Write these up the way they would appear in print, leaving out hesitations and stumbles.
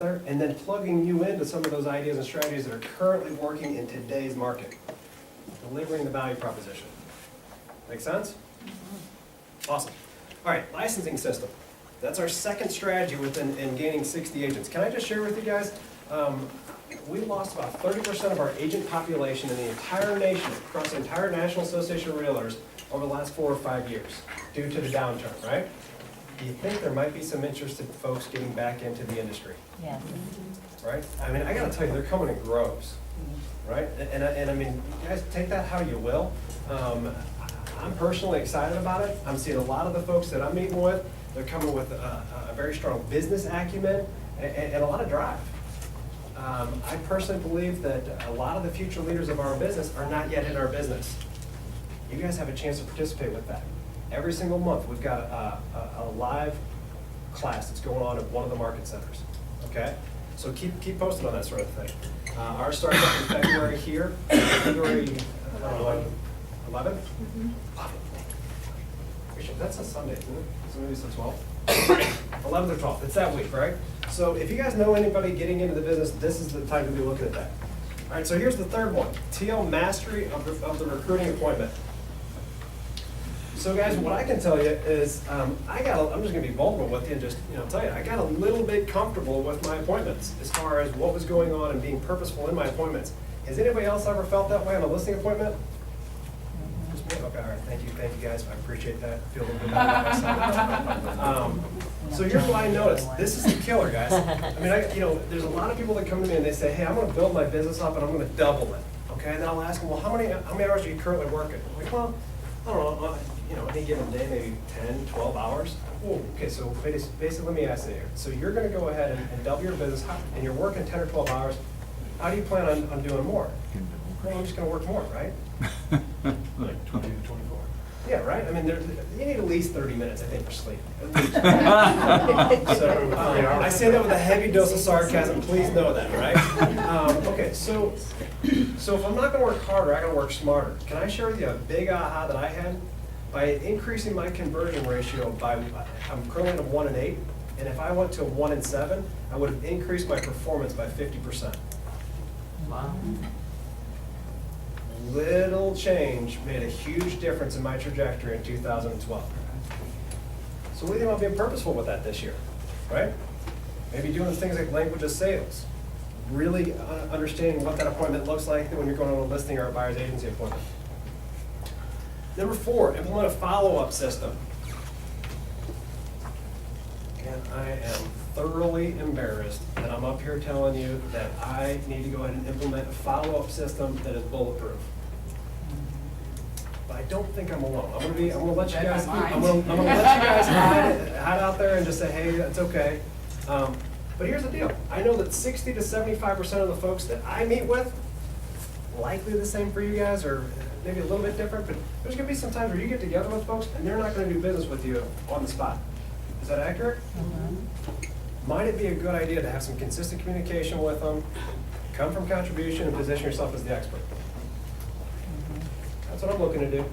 and then plugging you into some of those ideas and strategies that are currently working in today's market. Delivering the value proposition. Make sense? Awesome. All right, licensing system. That's our second strategy within gaining 60 agents. Can I just share with you guys, we lost about 30% of our agent population in the entire nation, across the entire National Association of Realtors, over the last 4 or 5 years, due to the downturn, right? Do you think there might be some interested folks getting back into the industry? Yes. Right? I mean, I gotta tell you, they're coming in groves, right? And I mean, you guys take that how you will. I'm personally excited about it. I'm seeing a lot of the folks that I'm meeting with, they're coming with a very strong business acumen and a lot of drive. I personally believe that a lot of the future leaders of our business are not yet in our business. You guys have a chance to participate with that. Every single month, we've got a live class that's going on at one of the market centers, okay? So keep posted on that sort of thing. Ours starts up in February here, February 11th? That's a Sunday, isn't it? So maybe it's the 12th? 11th or 12th, it's that week, right? So if you guys know anybody getting into the business, this is the time to be looking at that. All right, so here's the third one, TL Mastery of the Recruiting Appointment. So guys, what I can tell you is, I'm just gonna be vulnerable with you and just, tell you, I got a little bit comfortable with my appointments as far as what was going on and being purposeful in my appointments. Has anybody else ever felt that way on a listing appointment? Just me? Okay, all right, thank you guys, I appreciate that, feel a little bit better about myself. So here's what I noticed, this is the killer, guys. I mean, there's a lot of people that come to me and they say, hey, I'm gonna build my business up and I'm gonna double it, okay? And then I'll ask them, well, how many hours are you currently working? I'm like, well, I don't know, any given day, maybe 10, 12 hours. Oh, okay, so basically let me ask you here. So you're gonna go ahead and double your business, and you're working 10 or 12 hours. How do you plan on doing more? Well, I'm just gonna work more, right? Like 20 to 24. Yeah, right? I mean, you need at least 30 minutes, I think, for sleep. So, I say that with a heavy dose of sarcasm, please know that, right? Okay, so if I'm not gonna work harder, I gotta work smarter. Can I share with you a big aha that I had? By increasing my conversion ratio I'm currently at a 1 in 8, and if I went to a 1 in 7, I would have increased my performance by 50%. Wow. Little change made a huge difference in my trajectory in 2012. So what do you think about being purposeful with that this year, right? Maybe doing things like language of sales, really understanding what that appointment looks like when you're going on a listing or a buyer's agency appointment. Number 4, implement a follow-up system. And I am thoroughly embarrassed that I'm up here telling you that I need to go ahead and implement a follow-up system that is bulletproof. But I don't think I'm alone. I'm gonna let you guys, hide out there and just say, hey, that's okay. But here's the deal. I know that 60 to 75% of the folks that I meet with, likely the same for you guys, or maybe a little bit different, but there's gonna be some times where you get together with folks and they're not gonna do business with you on the spot. Is that accurate? Might it be a good idea to have some consistent communication with them, come from contribution, and position yourself as the expert? That's what I'm looking to do.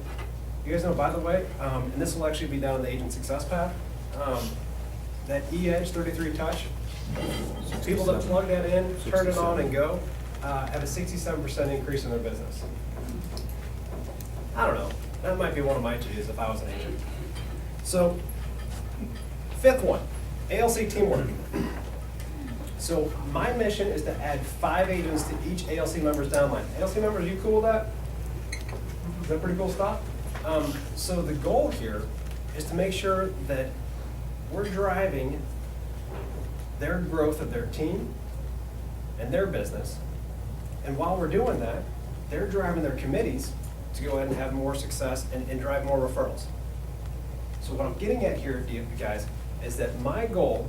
You guys know, by the way, and this will actually be down in the agent success path, that E-Edge 33 Touch, people that plug that in, turn it on and go, have a 67% increase in their business. I don't know, that might be one of my G's if I was an agent. So, 5th one, ALC teamwork. So my mission is to add 5 agents to each ALC member's downline. ALC members, you cool with that? Is that pretty cool stuff? So the goal here is to make sure that we're driving their growth of their team and their business. And while we're doing that, they're driving their committees to go ahead and have more success and drive more referrals. So what I'm getting at here, guys, is that my goal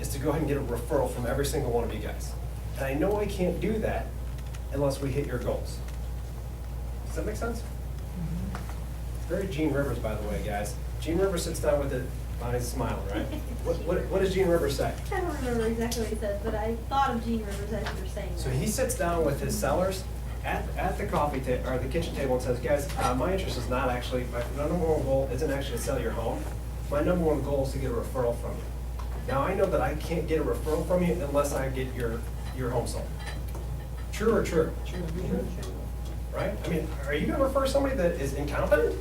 is to go ahead and get a referral from every single one of you guys. And I know I can't do that unless we hit your goals. Does that make sense? Very Gene Rivers, by the way, guys. Gene Rivers sits down with it, Bonnie's smiling, right? What does Gene Rivers say? I don't remember exactly what he said, but I thought of Gene Rivers as you were saying that. So he sits down with his sellers at the coffee table or the kitchen table and says, guys, my interest is not actually, my number one goal isn't actually to sell your home. My number one goal is to get a referral from you. Now, I know that I can't get a referral from you unless I get your home sold. True or true? True. Right? I mean, are you gonna refer somebody that is incompetent?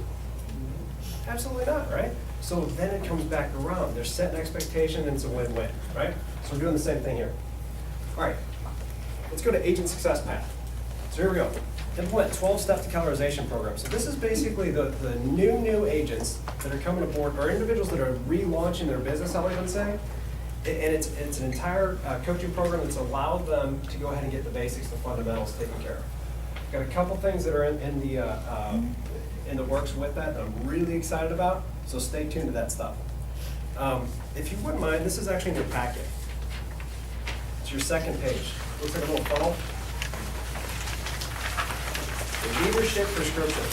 Absolutely not, right? So then it comes back around. They're setting expectation and it's a win-win, right? So we're doing the same thing here. All right, let's go to agent success path. So here we go. Implement 12-step to Kellerization program. So this is basically the new agents that are coming aboard, or individuals that are relaunching their business, I would say. And it's an entire coaching program that's allowed them to go ahead and get the basics, the fundamentals taken care of. Got a couple things that are in the works with that I'm really excited about, so stay tuned to that stuff. If you wouldn't mind, this is actually in your packet. It's your second page. Looks like a little funnel. The leadership prescription.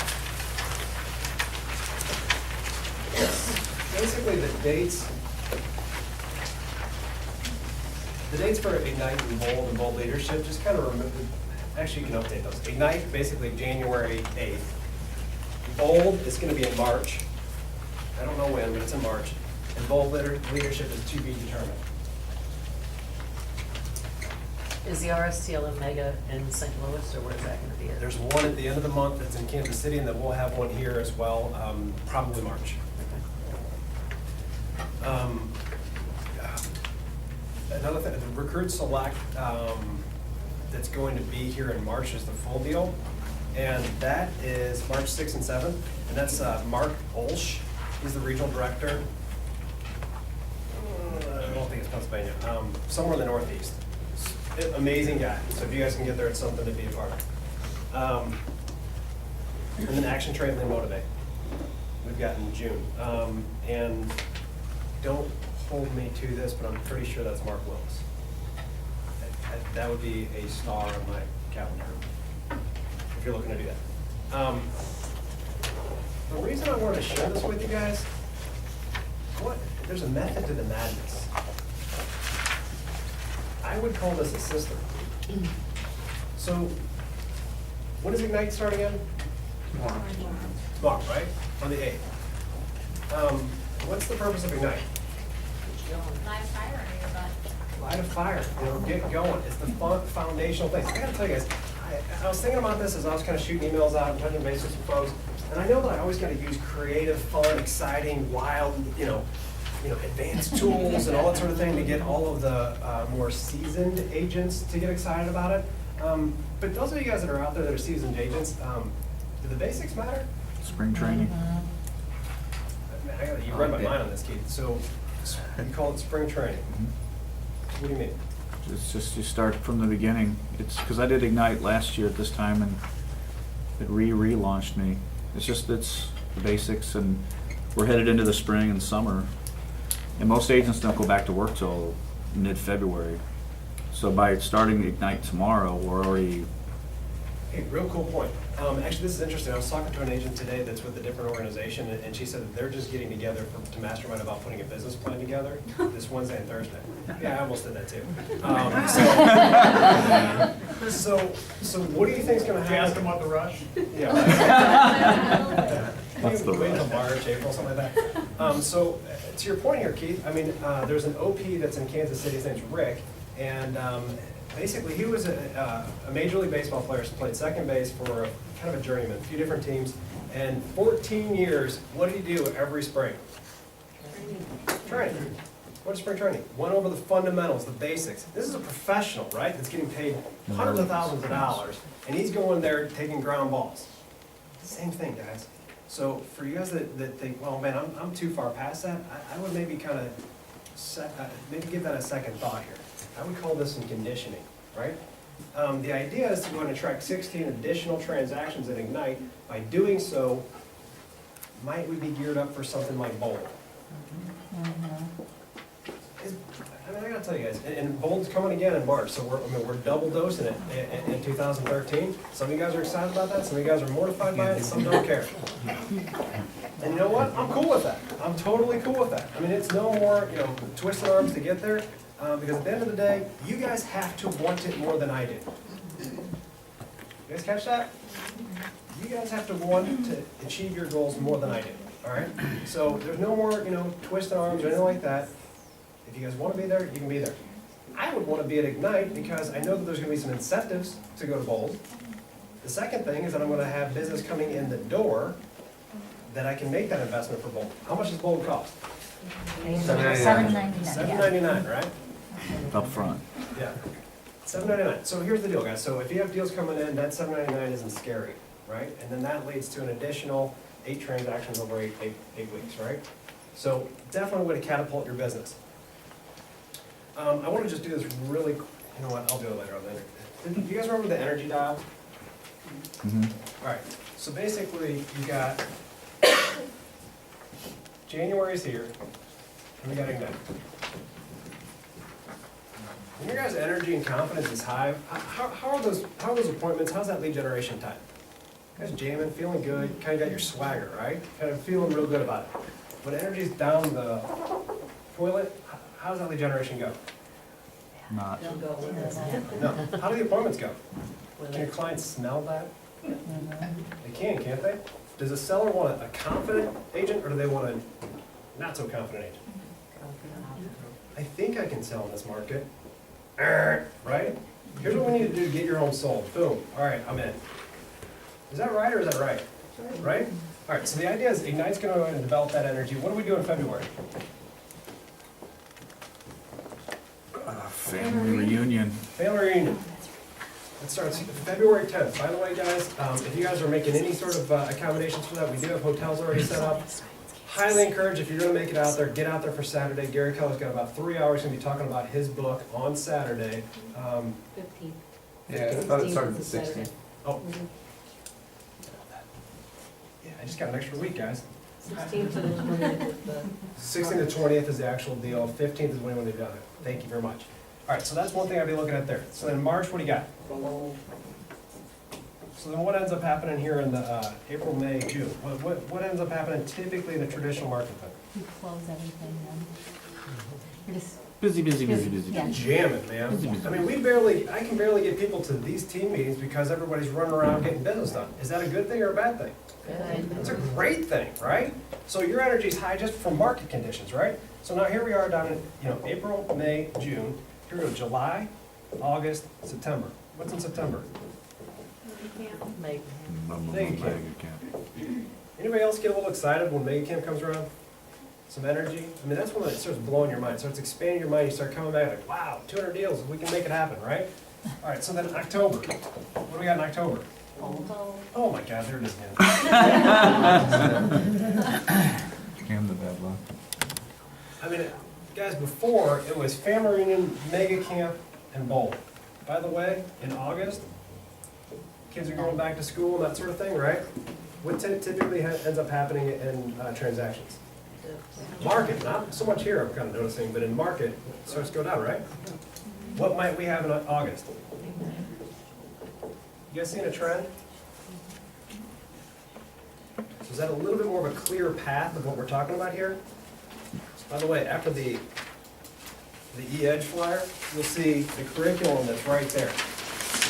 Basically the dates for Ignite and Bold Leadership, just kind of remove, actually you can update those. Ignite, basically January 8th. Bold is going to be in March. I don't know when, but it's in March. And Bold Leadership is to be determined. Is the RSTL Mega in St. Louis, or where's that going to be at? There's one at the end of the month that's in Kansas City, and then we'll have one here as well, probably March. Another thing, the Recruit Select that's going to be here in March is the full deal. And that is March 6th and 7th. And that's Mark Olsch. He's the regional director. I don't think it's Pennsylvania. Somewhere in the Northeast. Amazing guy. So if you guys can get there, it's something to be a part of. And then Action, Train, and Motivate. We've got in June. And don't hold me to this, but I'm pretty sure that's Mark Willis. That would be a star on my calendar, if you're looking to do that. The reason I wanted to share this with you guys, there's a method to the madness. I would call this a system. So, when does Ignite start again? Tomorrow, right? On the 8th. What's the purpose of Ignite? Live fire under your butt. Light a fire, get going. It's the foundational things. I gotta tell you guys, I was thinking about this as I was kind of shooting emails out and touching base with some folks, and I know that I always gotta use creative, fun, exciting, wild, advanced tools and all that sort of thing to get all of the more seasoned agents to get excited about it. But those of you guys that are out there that are seasoned agents, do the basics matter? Spring training. You read my mind on this, Keith. So you call it spring training. What do you mean? It's just, you start from the beginning. It's because I did Ignite last year at this time, and it relaunched me. It's the basics, and we're headed into the spring and summer. And most agents don't go back to work till mid-February. So by starting Ignite tomorrow, we're already... Hey, real cool point. Actually, this is interesting. I was talking to an agent today that's with a different organization, and she said that they're just getting together to mastermind about putting a business plan together this Wednesday and Thursday. Yeah, I almost did that too. So what do you think is going to happen? Ask them about the rush? Yeah. That's the Wait until rush. March, April, something like that. So to your point here, Keith, I mean, there's an OP that's in Kansas City. His name's Rick, and basically he was a Major League Baseball player. So played second base for kind of a journeyman, a few different teams, and 14 years. What did he do every spring? Training. What is spring training? Went over the fundamentals, the basics. This is a professional, right? That's getting paid hundreds of thousands of dollars, and he's going there taking ground balls. Same thing, guys. So for you guys that think, well, man, I'm too far past that, I would maybe kind of maybe give that a second thought here. I would call this some conditioning, right? The idea is to go ahead and attract 16 additional transactions at Ignite. By doing so, might we be geared up for something like Bold? I gotta tell you guys, and Bold's coming again in March, so we're double dosing it in 2013. Some of you guys are excited about that, some of you guys are mortified by it, some don't care. And you know what? I'm cool with that. I'm totally cool with that. I mean, it's no more, twisting arms to get there, because at the end of the day, you guys have to want it more than I do. You guys catch that? You guys have to want to achieve your goals more than I do, all right? So there's no more, twisting arms or anything like that. If you guys wanna be there, you can be there. I would wanna be at Ignite because I know that there's gonna be some incentives to go to Bold. The second thing is that I'm gonna have business coming in the door that I can make that investment for Bold. How much does Bold cost? $7.99. $7.99, right? Up front. Yeah. $7.99. So here's the deal, guys. So if you have deals coming in, that $7.99 isn't scary, right? And then that leads to an additional 8 transactions over eight weeks, right? So definitely a way to catapult your business. I want to just do this really, you know what, I'll do it later on the energy. Do you guys remember the energy dial? Mhm. All right, so basically you got January's here, and we got Ignite. When your guys' energy and confidence is high, how are those appointments, how's that lead generation time? You guys jamming, feeling good, kind of got your swagger, right? Kind of feeling real good about it. When energy's down the toilet, how does that lead generation go? Not. They'll go with it. No. How do the appointments go? With Can your it. clients smell that? They can, can't they? Does a seller want a confident agent, or do they want a not so confident agent? I think I can sell in this market. Right? Here's what we need to do to get your home sold. Boom. All right, I'm in. Is that right or is that right? Right? All right, so the idea is Ignite's going to go ahead and develop that energy. What do we do in February? Family reunion. Family reunion. It starts February 10th. By the way, guys, if you guys are making any sort of accommodations for that, we do have hotels already set up. Highly encourage, if you're gonna make it out there, get out there for Saturday. Gary Keller's got about 3 hours, gonna be talking about his book on Saturday. 15. Yeah, I thought it started at 16. Oh. Yeah, I just got an extra week, guys. 16th to the 20th is the. 16th to 20th is the actual deal, 15th is when they've done it. Thank you very much. All right, so that's one thing I'll be looking at there. So then March, what do you got? So then what ends up happening here in the April, May, June? What ends up happening typically in the traditional market then? You close everything then. You're just, Busy, busy, busy, busy. Yeah. Jamming, man. I mean, I can barely get people to these team meetings because everybody's running around getting business done. Is that a good thing or a bad thing? Good. It's a great thing, right? So your energy's high just from market conditions, right? So now here we are down in, April, May, June. Here we go, July, August, September. What's in September? Make. Thank you. Anybody else get a little excited when Mega Camp comes around? Some energy? I mean, that's when it starts blowing your mind. It starts expanding your mind. You start coming back like, wow, 200 deals. We can make it happen, right? All right, so then October. What do we got in October? Oh my God, there it is again. Cam the bad luck. I mean, guys, before it was family reunion, Mega Camp, and bowl. By the way, in August, kids are going back to school and that sort of thing, right? What typically ends up happening in transactions? Market, not so much here, I'm kind of noticing, but in market, it starts to go down, right? What might we have in August? You guys seeing a trend? So is that a little bit more of a clear path of what we're talking about here? By the way, after the e-edge flyer, you'll see the curriculum that's right there.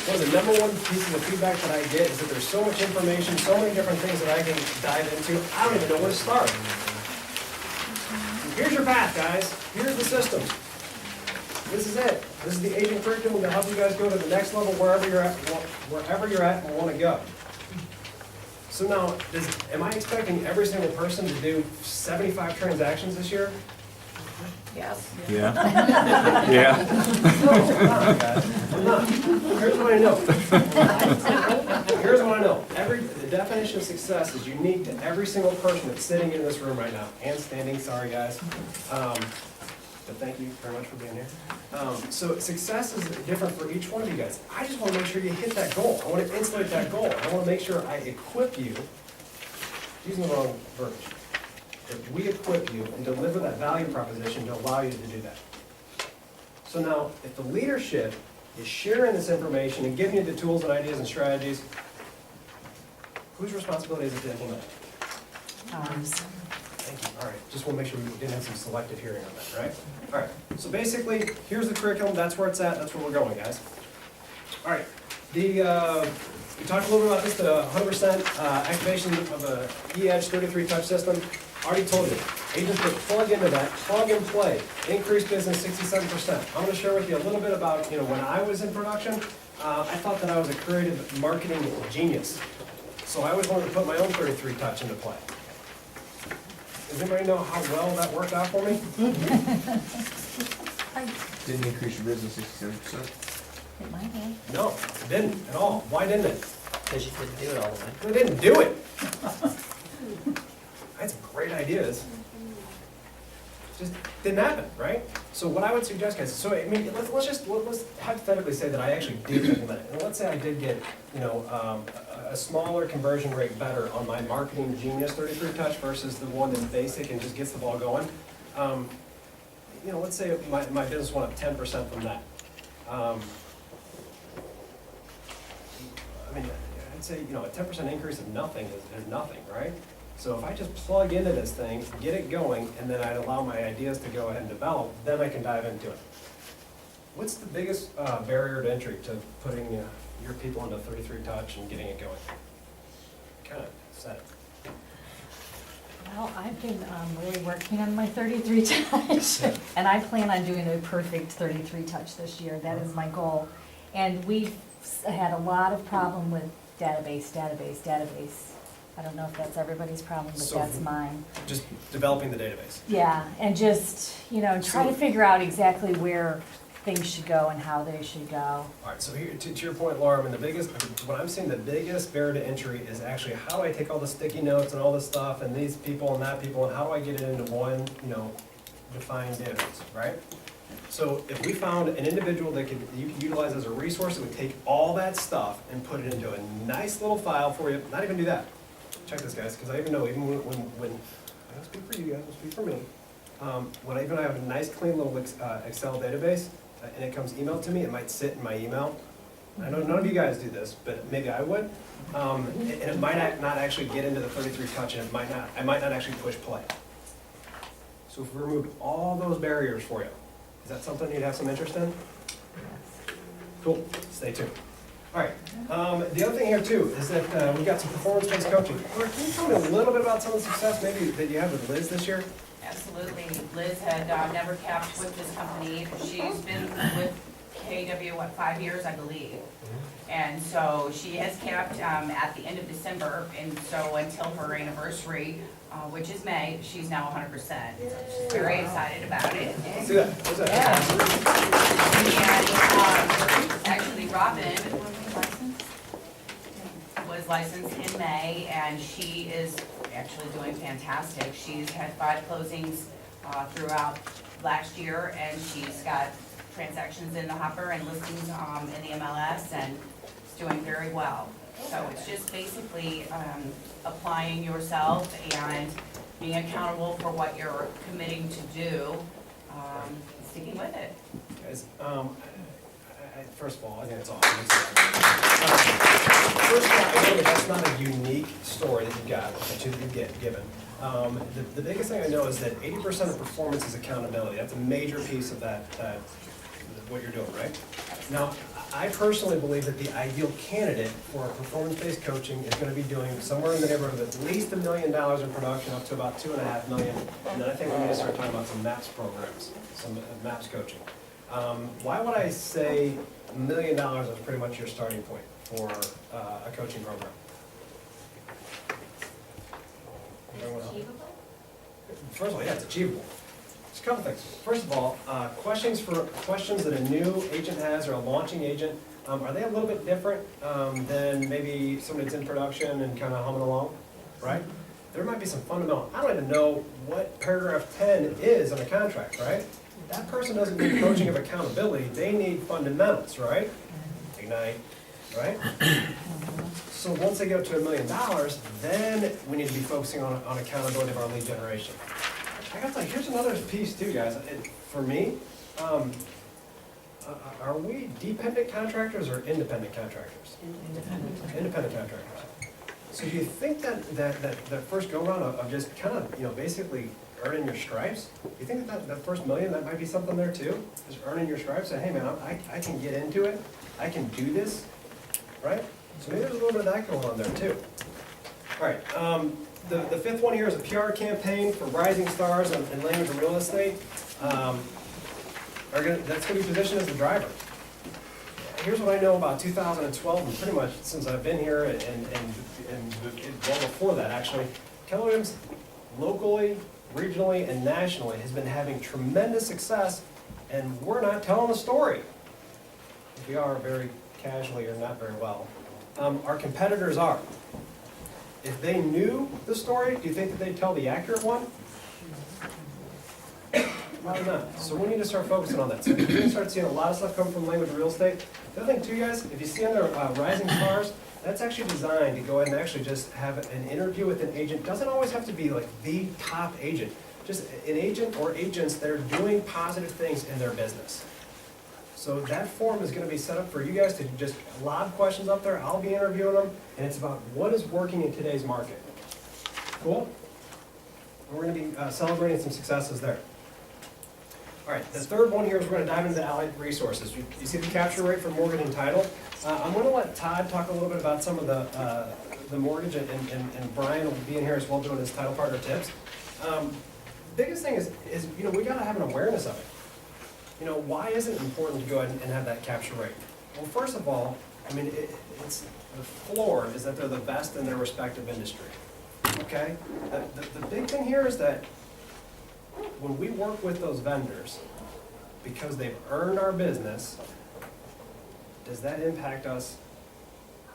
One of the number one pieces of feedback that I get is that there's so much information, so many different things that I can dive into, I don't even know where to start. Here's your path, guys. Here's the system. This is it. This is the agent curriculum to help you guys go to the next level wherever you're at and want to go. So now, am I expecting every single person to do 75 transactions this year? Yes. Yeah. Yeah. No, I'm not, guys. I'm not. Here's what I know. Here's what I know. The definition of success is unique to every single person that's sitting in this room right now, and standing, sorry guys. But thank you very much for being here. So success is different for each one of you guys. I just want to make sure you hit that goal. I want to insulate that goal. I want to make sure I equip you, using the wrong verbiage, that we equip you and deliver that value proposition to allow you to do that. So now, if the leadership is sharing this information and giving you the tools and ideas and strategies, whose responsibility is it to implement? Thank you. All right, just want to make sure we didn't have some selective hearing on that, right? All right, so basically, here's the curriculum, that's where it's at, that's where we're going, guys. All right, we talked a little bit about this, the 100% activation of a e-edge 33 touch system. Already told you, agents would plug into that, plug and play, increase business 67%. I'm gonna share with you a little bit about, when I was in production, I thought that I was a creative marketing genius. So I always wanted to put my own 33 touch into play. Does anybody know how well that worked out for me? Didn't increase your business 67%. It might have. No, it didn't at all. Why didn't it? Because you couldn't do it all the way. I didn't do it. I had some great ideas. Just didn't happen, right? So what I would suggest, guys, so I mean, let's hypothetically say that I actually did implement it. And let's say I did get, a smaller conversion rate better on my marketing genius 33 touch versus the one that's basic and just gets the ball going. Let's say my business went up 10% from that. I mean, I'd say, a 10% increase of nothing is nothing, right? So if I just plug into this thing, get it going, and then I'd allow my ideas to go ahead and develop, then I can dive into it. What's the biggest barrier to entry to putting your people into 33 touch and getting it going? Kind of set it. Well, I've been really working on my 33 touch, and I plan on doing a perfect 33 touch this year. That is my goal. And we've had a lot of problem with database. I don't know if that's everybody's problem, but So- that's mine. Just developing the database. Yeah, and just, try to figure out exactly where things should go and how they should go. All right, so here, to your point, Laura, I mean, what I'm seeing, the biggest barrier to entry is actually how do I take all the sticky notes and all this stuff and these people and that people, and how do I get it into one, defined database, right? So if we found an individual that you could utilize as a resource, that would take all that stuff and put it into a nice little file for you, not even do that. Check this, guys, because I even know, even when I don't speak for you guys, I speak for me, when I have a nice clean little Excel database, and it comes emailed to me, it might sit in my email. I know none of you guys do this, but maybe I would. And it might not actually get into the 33 touch, and I might not actually push play. So if we removed all those barriers for you, is that something you'd have some interest in? Cool, stay tuned. All right, the other thing here too is that we've got some performance-based coaching. Laura, can you tell me a little bit about some of the success maybe that you have with Liz this year? Absolutely. Liz had never capped with this company. She's been with KW, 5 years, I believe. And so she has capped at the end of December, and so until her anniversary, which is May, she's now 100%. So she's very excited about it. See that? What's that? And actually, Robin was licensed in May, and she is actually doing fantastic. She's had 5 closings throughout last year, and she's got transactions in the hopper and listings in the MLS, and it's doing very well. So it's just basically applying yourself and being accountable for what you're committing to do, sticking with it. Guys, first of all, I think it's awesome. First of all, I know that that's not a unique story that you get given. The biggest thing I know is that 80% of performance is accountability. That's a major piece of that what you're doing, right? Now, I personally believe that the ideal candidate for performance-based coaching is going to be doing somewhere in the neighborhood of at least $1 million in production, up to about $2.5 million. And then I think we need to start talking about some MAPS programs, some MAPS coaching. Why would I say $1 million is pretty much your starting point for a coaching program? It's achievable? First of all, yeah, it's achievable. There's a couple things. First of all, questions that a new agent has or a launching agent, are they a little bit different than maybe somebody that's in production and kind of humming along, right? There might be some fundamental, I don't even know what paragraph 10 is on a contract, right? That person doesn't need coaching of accountability, they need fundamentals, right? Ignite, right? So once they get up to $1 million, then we need to be focusing on accountability of our lead generation. I gotta tell you, here's another piece too, guys. For me, are we dependent contractors or independent contractors? Independent contractors. So do you think that first go around of just kind of, basically earning your stripes, you think that first $1 million, that might be something there too? Just earning your stripes, say, hey man, I can get into it, I can do this, right? So maybe there's a little bit of that going on there too. All right, The fifth one here is a PR campaign for rising stars in language and real estate. That's gonna be positioned as the driver. Here's what I know about 2012, and pretty much since I've been here, and well before that, actually. Keller Williams, locally, regionally, and nationally, has been having tremendous success, and we're not telling the story. We are very casually or not very well. Our competitors are. If they knew the story, do you think that they'd tell the accurate one? Probably not. So we need to start focusing on that. So you're going to start seeing a lot of stuff come from language and real estate. The other thing too, guys, if you see on their rising stars, that's actually designed to go ahead and actually just have an interview with an agent. Doesn't always have to be like the top agent. Just an agent or agents that are doing positive things in their business. So that form is going to be set up for you guys to just lob questions up there. I'll be interviewing them, and it's about what is working in today's market. Cool? And we're going to be celebrating some successes there. All right, the third one here is we're going to dive into the allied resources. You see the capture rate for mortgage and title. I'm going to let Todd talk a little bit about some of the mortgage, and Brian will be in here as well doing his title partner tips. Biggest thing is we got to have an awareness of it. Why is it important to go ahead and have that capture rate? Well, first of all, I mean, it's the floor is that they're the best in their respective industry. Okay? The big thing here is that when we work with those vendors, because they've earned our business, does that impact us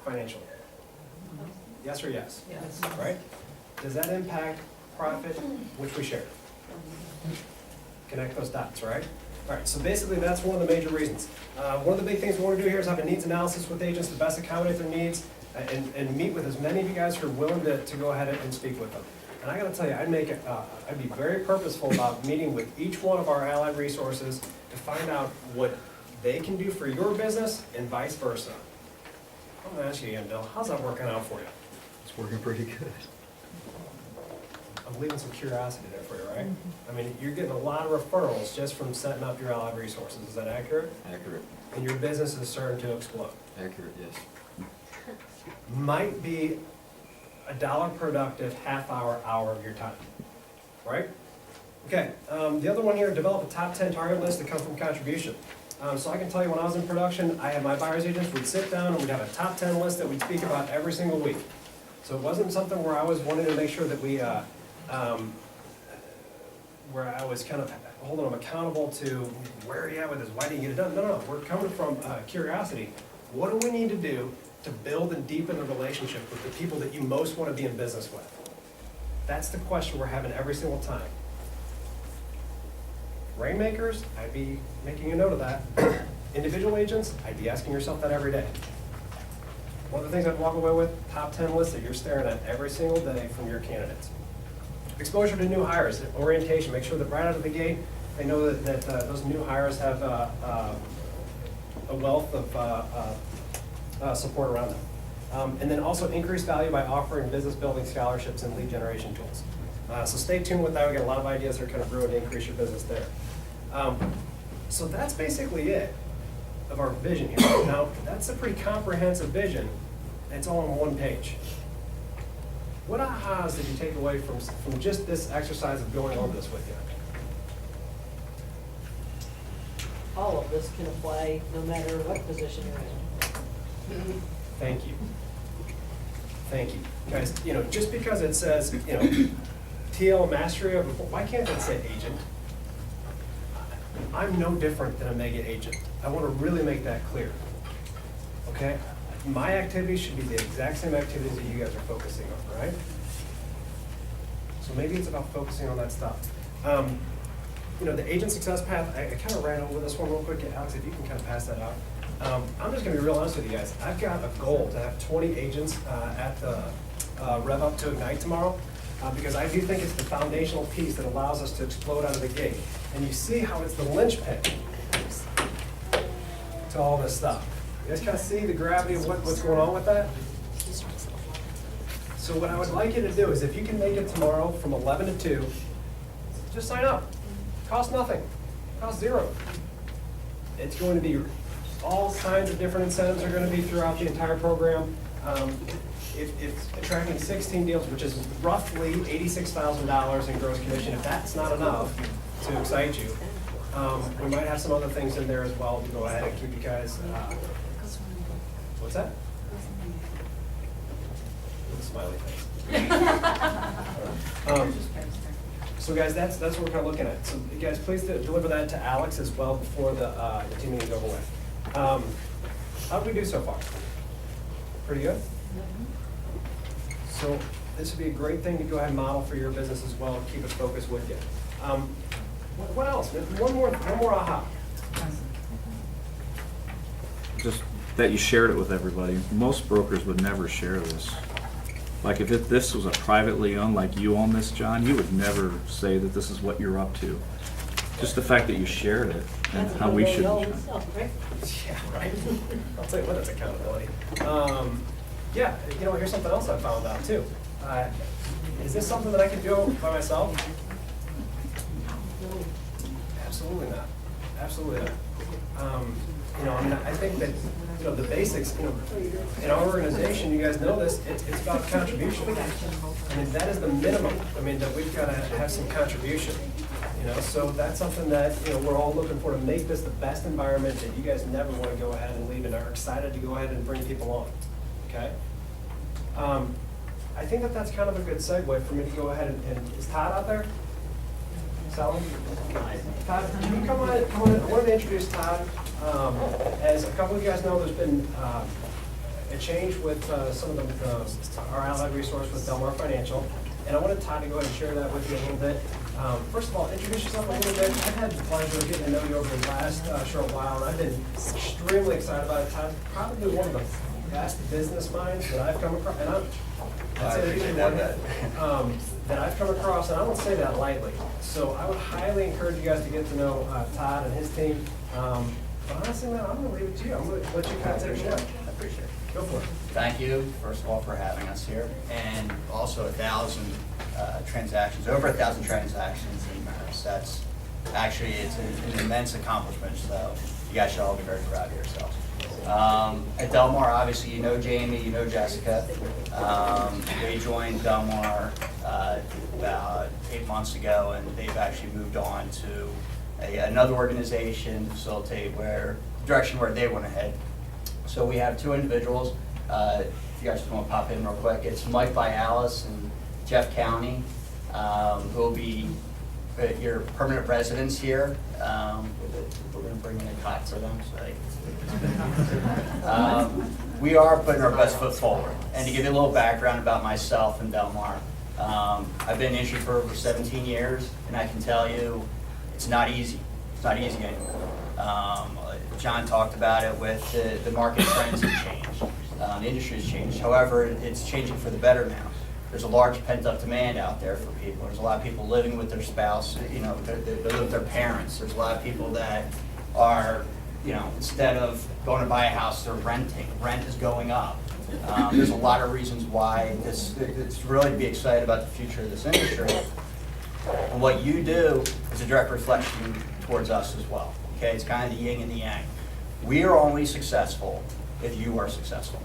financially? Yes or yes? Yes. Right? Does that impact profit, which we share? Connect those dots, right? All right, so basically that's one of the major reasons. One of the big things we want to do here is have a needs analysis with agents to best accommodate their needs and meet with as many of you guys who are willing to go ahead and speak with them. And I gotta tell you, I'd be very purposeful about meeting with each one of our allied resources to find out what they can do for your business and vice versa. I'm gonna ask you again, Bill, how's that working out for you? It's working pretty good. I'm leaving some curiosity there for you, right? I mean, you're getting a lot of referrals just from setting up your allied resources. Is that accurate? Accurate. And your business is starting to explode. Accurate, yes. Might be $1 productive hour of your time, right? Okay, the other one here, develop a top 10 target list that come from contribution. So I can tell you when I was in production, I had my buyer's agents, we'd sit down and we'd have a top 10 list that we'd speak about every single week. So it wasn't something where I was wanting to make sure that we, where I was kind of holding them accountable to where are you at with this, why didn't you get it done? No, we're coming from curiosity. What do we need to do to build and deepen the relationship with the people that you most want to be in business with? That's the question we're having every single time. Rainmakers, I'd be making a note of that. Individual agents, I'd be asking yourself that every day. One of the things I'd walk away with, top 10 list that you're staring at every single day from your candidates. Exposure to new hires, orientation, make sure that right out of the gate, they know that those new hires have a wealth of support around them. And then also increase value by offering business building scholarships and lead generation tools. So stay tuned with that. We got a lot of ideas that are kind of brewing to increase your business there. So that's basically it of our vision here. Now, that's a pretty comprehensive vision. And it's all on one page. What ahas did you take away from just this exercise of going over this with you? All of this can apply no matter what position you're in. Thank you. Thank you. Guys, just because it says, TL mastery of, why can't it say agent? I'm no different than a mega agent. I want to really make that clear. Okay? My activities should be the exact same activities that you guys are focusing on, right? So maybe it's about focusing on that stuff. The agent success path, I kind of ran over this one real quick. Alex, if you can kind of pass that out. I'm just going to be real honest with you guys. I've got a goal to have 20 agents at the Rev Up to Ignite tomorrow, because I do think it's the foundational piece that allows us to explode out of the gate. And you see how it's the linchpin to all this stuff. You guys kind of see the gravity of what's going on with that? So what I would like you to do is if you can make it tomorrow from 11 to 2, just sign up. Cost nothing. Cost zero. It's going to be all kinds of different incentives are going to be throughout the entire program. if attracting 16 deals, which is roughly $86,000 in gross commission, if that's not enough to excite you, we might have some other things in there as well to go ahead and keep you guys, what's that? Smiley face. So guys, that's what we're kind of looking at. So you guys, please deliver that to Alex as well before the team meeting's over with. How did we do so far? Pretty good? So this would be a great thing to go ahead and model for your business as well, keep it focused with you. What else? One more aha. Just that you shared it with everybody. Most brokers would never share this. Like if this was a privately owned, like you own this, John, you would never say that this is what you're up to. Just the fact that you shared it and how we should. Yeah, right. I'll tell you what, that's accountability. Yeah, here's something else I found out too. Is this something that I can do by myself? Absolutely not. Absolutely not. I think that, the basics, in our organization, you guys know this, it's about contribution. I mean, that is the minimum. I mean, that we've got to have some contribution. So that's something that, we're all looking for to make this the best environment that you guys never want to go ahead and leave and are excited to go ahead and bring people on. Okay? I think that that's kind of a good segue for me to go ahead and is Todd out there? Sally? Todd, can you come on? I wanted to introduce Todd. As a couple of you guys know, there's been a change with some of our allied resource with Delmar Financial, and I wanted Todd to go ahead and share that with you a little bit. First of all, introduce yourself a little bit. I've had the pleasure of getting to know you over the last short while, and I've been extremely excited about it. Todd, probably one of the best business minds that I've come across, and that I've come across, and I don't say that lightly. So I would highly encourage you guys to get to know Todd and his team. But honestly, man, I'm going to leave it to you. I'm going to let you kind of take it away. I appreciate it. Go for it. Thank you, first of all, for having us here, and also 1,000 transactions, over 1,000 transactions in Maris. That's actually, it's an immense accomplishment, so you guys should all be very proud of yourselves. At Delmar, obviously, you know Jamie, you know Jessica. They joined Delmar about 8 months ago, and they've actually moved on to another organization to facilitate direction where they want to head. So we have two individuals. If you guys just want to pop in real quick, it's Mike Bialis and Jeff County, who will be your permanent residents here. We're going to bring in a cot for them. We are putting our best foot forward. And to give you a little background about myself and Delmar, I've been in industry for over 17 years, and I can tell you it's not easy. It's not easy anymore. John talked about it with the market trends have changed. The industry has changed. However, it's changing for the better now. There's a large pent-up demand out there for people. There's a lot of people living with their spouse, they live with their parents. There's a lot of people that are, instead of going to buy a house, they're renting. Rent is going up. There's a lot of reasons why it's really to be excited about the future of this industry. And what you do is a direct reflection towards us as well. Okay, it's kind of the yin and the yang. We are only successful if you are successful.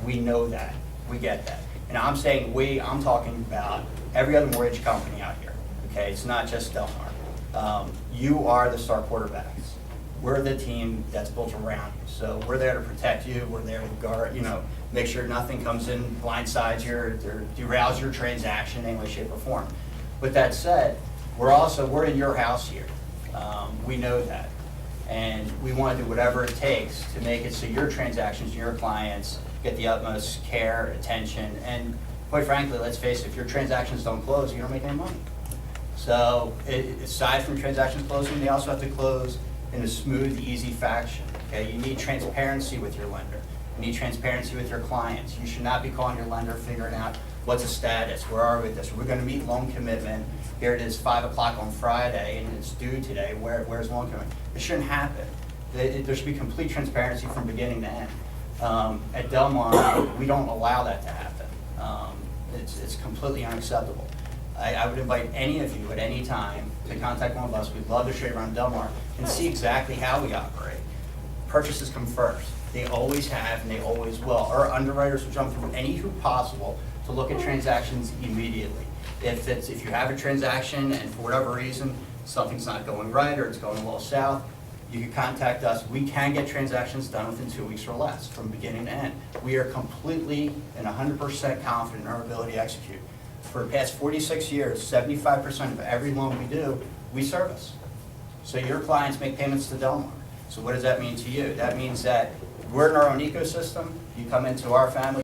We know that. We get that. And I'm saying I'm talking about every other mortgage company out here. Okay, it's not just Delmar. You are the star quarterbacks. We're the team that's built around you. So we're there to protect you. We're there to guard, make sure nothing comes in, blindsides you, or derails your transaction in any way, shape, or form. With that said, we're in your house here. We know that. And we want to do whatever it takes to make it so your transactions and your clients get the utmost care, attention, and quite frankly, let's face it, if your transactions don't close, you don't make any money. So aside from transactions closing, they also have to close in a smooth, easy fashion. Okay, you need transparency with your lender. You need transparency with your clients. You should not be calling your lender figuring out what's the status, where are we with this? We're going to meet loan commitment. Here it is, 5 o'clock on Friday, and it's due today. Where's loan commitment? It shouldn't happen. There should be complete transparency from beginning to end. At Delmar, we don't allow that to happen. It's completely unacceptable. I would invite any of you at any time to contact one of us. We'd love to show you around Delmar and see exactly how we operate. Purchases come first. They always have and they always will. Our underwriters will jump through any hoop possible to look at transactions immediately. If you have a transaction and for whatever reason, something's not going right or it's going a little south, you can contact us. We can get transactions done within 2 weeks or less from beginning to end. We are completely and 100% confident in our ability to execute. For the past 46 years, 75% of every loan we do, we service. So your clients make payments to Delmar. So what does that mean to you? That means that we're in our own ecosystem. You come into our family.